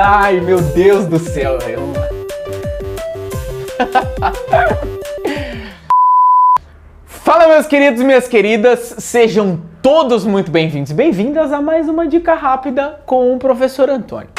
Ai, meu Deus do céu, velho. Fala, meus queridos e minhas queridas, sejam todos muito bem-vindos e bem-vindas a mais uma dica rápida com o professor Antônio.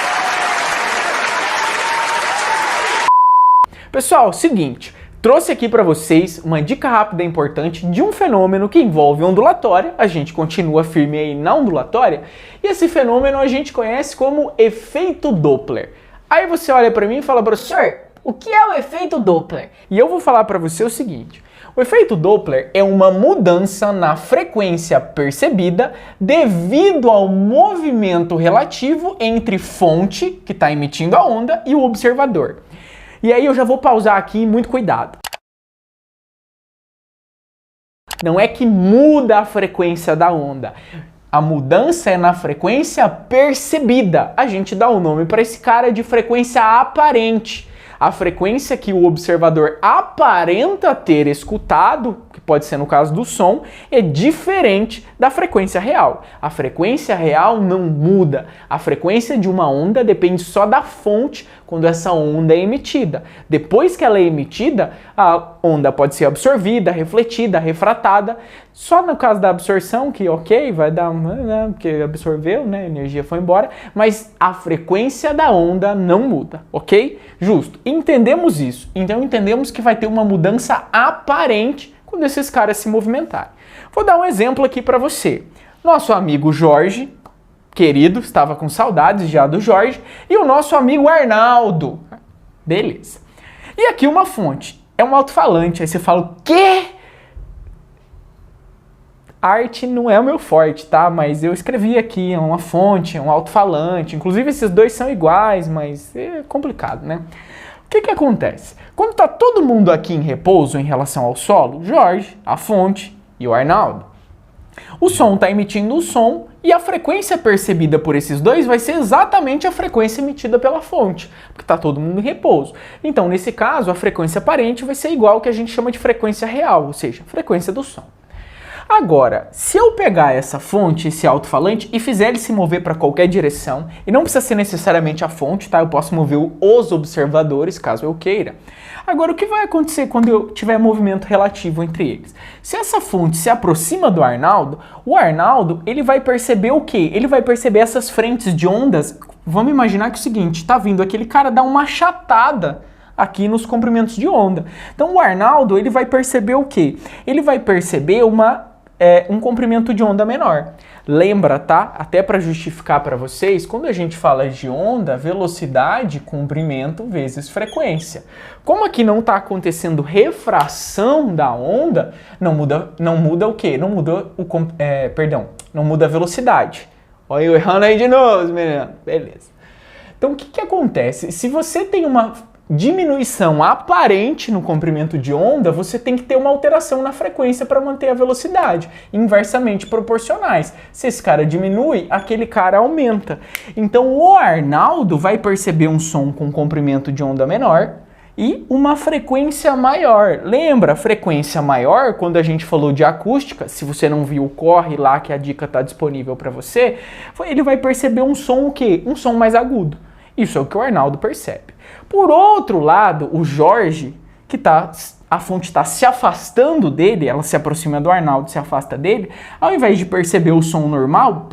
Pessoal, seguinte, trouxe aqui para vocês uma dica rápida e importante de um fenômeno que envolve ondulatória. A gente continua firme aí na ondulatória e esse fenômeno a gente conhece como efeito Doppler. Aí você olha para mim e fala, professor, o que é o efeito Doppler? E eu vou falar para você o seguinte: o efeito Doppler é uma mudança na frequência percebida devido ao movimento relativo entre fonte, que está emitindo a onda, e o observador. E aí eu já vou pausar aqui, muito cuidado. Não é que muda a frequência da onda. A mudança é na frequência percebida. A gente dá o nome para esse cara de frequência aparente. A frequência que o observador aparenta ter escutado, que pode ser no caso do som, é diferente da frequência real. A frequência real não muda. A frequência de uma onda depende só da fonte quando essa onda é emitida. Depois que ela é emitida, a onda pode ser absorvida, refletida, refratada. Só no caso da absorção, que ok, vai dar, né, porque absorveu, né, a energia foi embora, mas a frequência da onda não muda, ok? Justo. Entendemos isso. Então entendemos que vai ter uma mudança aparente quando esses caras se movimentarem. Vou dar um exemplo aqui para você. Nosso amigo Jorge, querido, estava com saudades já do Jorge, e o nosso amigo Arnaldo. Beleza. E aqui uma fonte. É um alto-falante. Aí você fala, o quê? Arte não é o meu forte, tá? Mas eu escrevi aqui, é uma fonte, é um alto-falante. Inclusive esses dois são iguais, mas é complicado, né? O que acontece? Quando tá todo mundo aqui em repouso em relação ao solo, Jorge, a fonte e o Arnaldo, o som está emitindo o som e a frequência percebida por esses dois vai ser exatamente a frequência emitida pela fonte, porque está todo mundo em repouso. Então, nesse caso, a frequência aparente vai ser igual ao que a gente chama de frequência real, ou seja, a frequência do som. Agora, se eu pegar essa fonte, esse alto-falante, e fizer ele se mover para qualquer direção, e não precisa ser necessariamente a fonte, tá? Eu posso mover os observadores, caso eu queira. Agora, o que vai acontecer quando eu tiver movimento relativo entre eles? Se essa fonte se aproxima do Arnaldo, o Arnaldo, ele vai perceber o quê? Ele vai perceber essas frentes de ondas. Vamos imaginar que é o seguinte, tá vindo aquele cara dar uma achatada aqui nos comprimentos de onda. Então, o Arnaldo, ele vai perceber o quê? Ele vai perceber um comprimento de onda menor. Lembra, tá? Até para justificar para vocês, quando a gente fala de onda, velocidade, comprimento vezes frequência. Como aqui não está acontecendo refração da onda, não muda o quê? Não muda a velocidade. Olha eu errando aí de novo, menino. Beleza. Então o que acontece? Se você tem uma diminuição aparente no comprimento de onda, você tem que ter uma alteração na frequência para manter a velocidade, inversamente proporcionais. Se esse cara diminui, aquele cara aumenta. Então o Arnaldo vai perceber um som com comprimento de onda menor e uma frequência maior. Lembra, a frequência maior, quando a gente falou de acústica, se você não viu, corre lá que a dica está disponível para você, ele vai perceber um som o quê? Um som mais agudo. Isso é o que o Arnaldo percebe. Por outro lado, o Jorge, a fonte está se afastando dele, ela se aproxima do Arnaldo, se afasta dele, ao invés de perceber o som normal,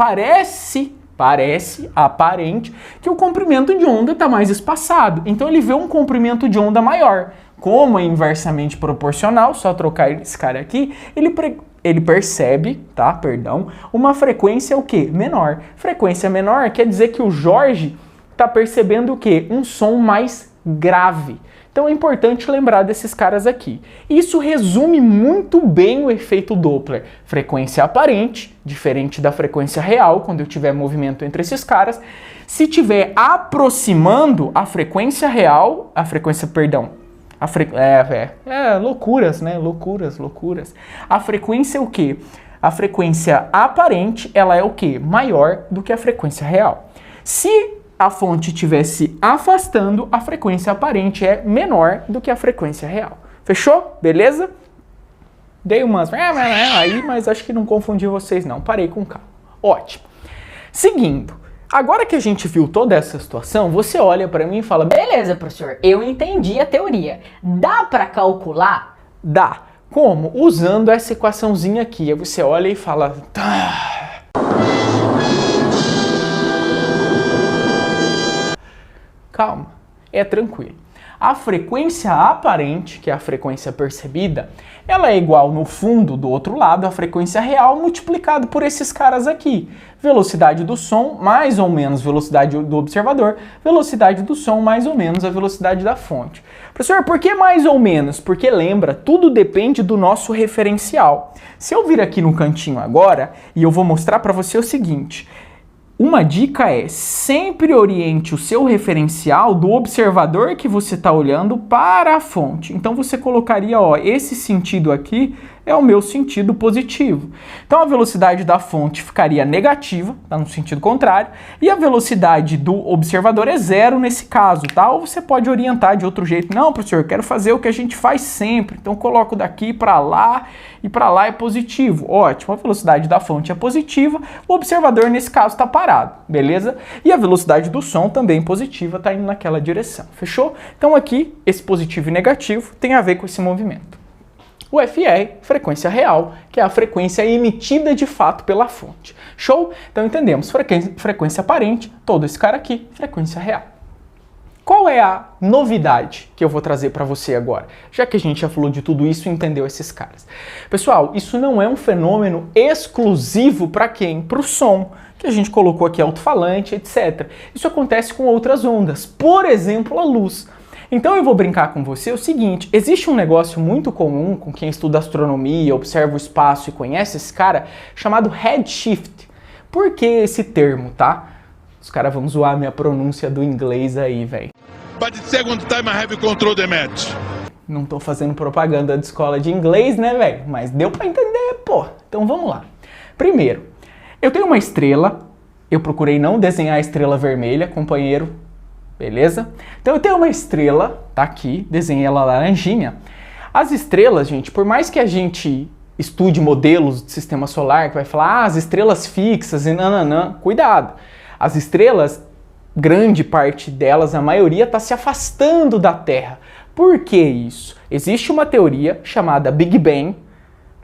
aparente, que o comprimento de onda está mais espaçado. Então ele vê um comprimento de onda maior. Como é inversamente proporcional, só trocar esse cara aqui, ele percebe, uma frequência o quê? Menor. Frequência menor quer dizer que o Jorge está percebendo o quê? Um som mais grave. Então é importante lembrar desses caras aqui. Isso resume muito bem o efeito Doppler. Frequência aparente, diferente da frequência real, quando eu tiver movimento entre esses caras. Se tiver aproximando a frequência real, loucuras, né? Loucuras. A frequência é o quê? A frequência aparente, ela é o quê? Maior do que a frequência real. Se a fonte estiver se afastando, a frequência aparente é menor do que a frequência real. Fechou? Beleza? Dei umas aí, mas acho que não confundi vocês não. Parei com calma. Ótimo. Seguindo, Agora que a gente viu toda essa situação, você olha para mim e fala: beleza, professor, eu entendi a teoria. Dá para calcular? Dá. Como? Usando essa equaçãozinha aqui. Aí você olha e fala: tá. Calma, é tranquilo. A frequência aparente, que é a frequência percebida, ela é igual, no fundo, do outro lado, à frequência real multiplicado por esses caras aqui. Velocidade do som mais ou menos velocidade do observador, velocidade do som mais ou menos a velocidade da fonte. Professor, por que mais ou menos? Porque lembra, tudo depende do nosso referencial. Se eu vir aqui no cantinho agora, e eu vou mostrar para você o seguinte: uma dica é, sempre oriente o seu referencial do observador que você está olhando para a fonte. Então você colocaria, ó, esse sentido aqui é o meu sentido positivo. Então a velocidade da fonte ficaria negativa, tá, no sentido contrário, e a velocidade do observador é zero nesse caso, tá? Ou você pode orientar de outro jeito. Não, professor, eu quero fazer o que a gente faz sempre. Então coloco daqui para lá e para lá é positivo. Ótimo, a velocidade da fonte é positiva, o observador nesse caso está parado, beleza? E a velocidade do som também positiva, está indo naquela direção, fechou? Então aqui, esse positivo e negativo tem a ver com esse movimento. O FR, frequência real, que é a frequência emitida de fato pela fonte. Show? Então entendemos, frequência aparente, todo esse cara aqui, frequência real. Qual é a novidade que eu vou trazer para você agora? Já que a gente já falou de tudo isso e entendeu esses caras. Pessoal, isso não é um fenômeno exclusivo para quem? Para o som, que a gente colocou aqui alto-falante, etc. Isso acontece com outras ondas, por exemplo, a luz. Então eu vou brincar com você o seguinte: existe um negócio muito comum com quem estuda astronomia, observa o espaço e conhece esse cara, chamado redshift. Por que esse termo, tá? Os caras vão zoar a minha pronúncia do inglês aí, velho. But the second time I have control the match. Não tô fazendo propaganda de escola de inglês, né, velho? Mas deu pra entender, pô. Então vamos lá. Primeiro, eu tenho uma estrela. Eu procurei não desenhar a estrela vermelha, companheiro. Beleza? Então eu tenho uma estrela, tá aqui, desenhei ela laranjinha. As estrelas, gente, por mais que a gente estude modelos de sistema solar, que vai falar, as estrelas fixas e nananã, cuidado. As estrelas, grande parte delas, a maioria, está se afastando da Terra. Por que isso? Existe uma teoria chamada Big Bang.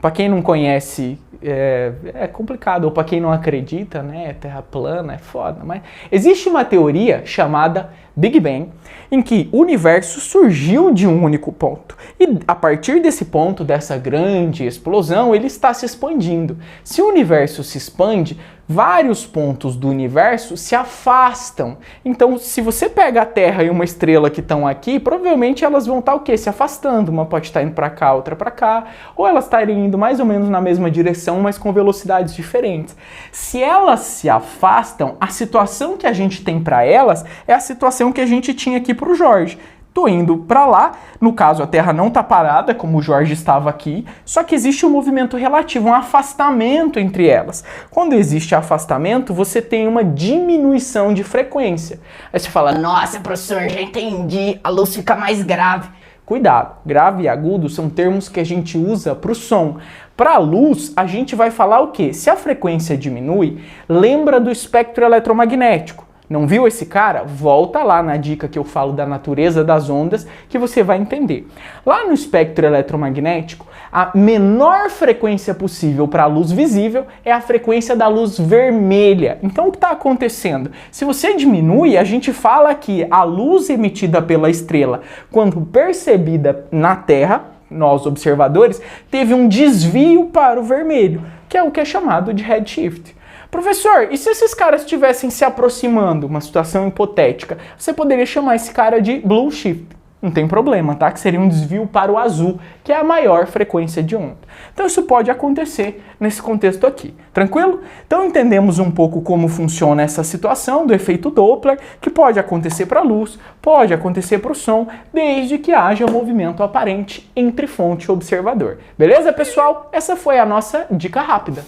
Para quem não conhece, é complicado, ou para quem não acredita, né, Terra plana, é foda, mas existe uma teoria chamada Big Bang, em que o universo surgiu de um único ponto. E a partir desse ponto, dessa grande explosão, ele está se expandindo. Se o universo se expande, vários pontos do universo se afastam. Então, se você pega a Terra e uma estrela que estão aqui, provavelmente elas vão estar o quê? Se afastando. Uma pode estar indo para cá, outra para cá, ou elas estarem indo mais ou menos na mesma direção, mas com velocidades diferentes. Se elas se afastam, a situação que a gente tem para elas é a situação que a gente tinha aqui para o Jorge. Tô indo para lá, no caso a Terra não está parada, como o Jorge estava aqui, só que existe um movimento relativo, um afastamento entre elas. Quando existe afastamento, você tem uma diminuição de frequência. Aí você fala, nossa, professor, já entendi, a luz fica mais grave. Cuidado, grave e agudo são termos que a gente usa para o som. Para a luz, a gente vai falar o quê? Se a frequência diminui, lembra do espectro eletromagnético. Não viu esse cara? Volta lá na dica que eu falo da natureza das ondas que você vai entender. Lá no espectro eletromagnético, a menor frequência possível para a luz visível é a frequência da luz vermelha. Então o que está acontecendo? Se você diminui, a gente fala que a luz emitida pela estrela, quando percebida na Terra, nós observadores, teve um desvio para o vermelho, que é o que é chamado de redshift. Professor, e se esses caras estivessem se aproximando, uma situação hipotética, você poderia chamar esse cara de blue shift. Não tem problema, tá? Que seria um desvio para o azul, que é a maior frequência de onda. Então isso pode acontecer nesse contexto aqui. Tranquilo? Então entendemos um pouco como funciona essa situação do efeito Doppler, que pode acontecer para a luz, pode acontecer para o som, desde que haja um movimento aparente entre fonte e observador. Beleza, pessoal? Essa foi a nossa dica rápida.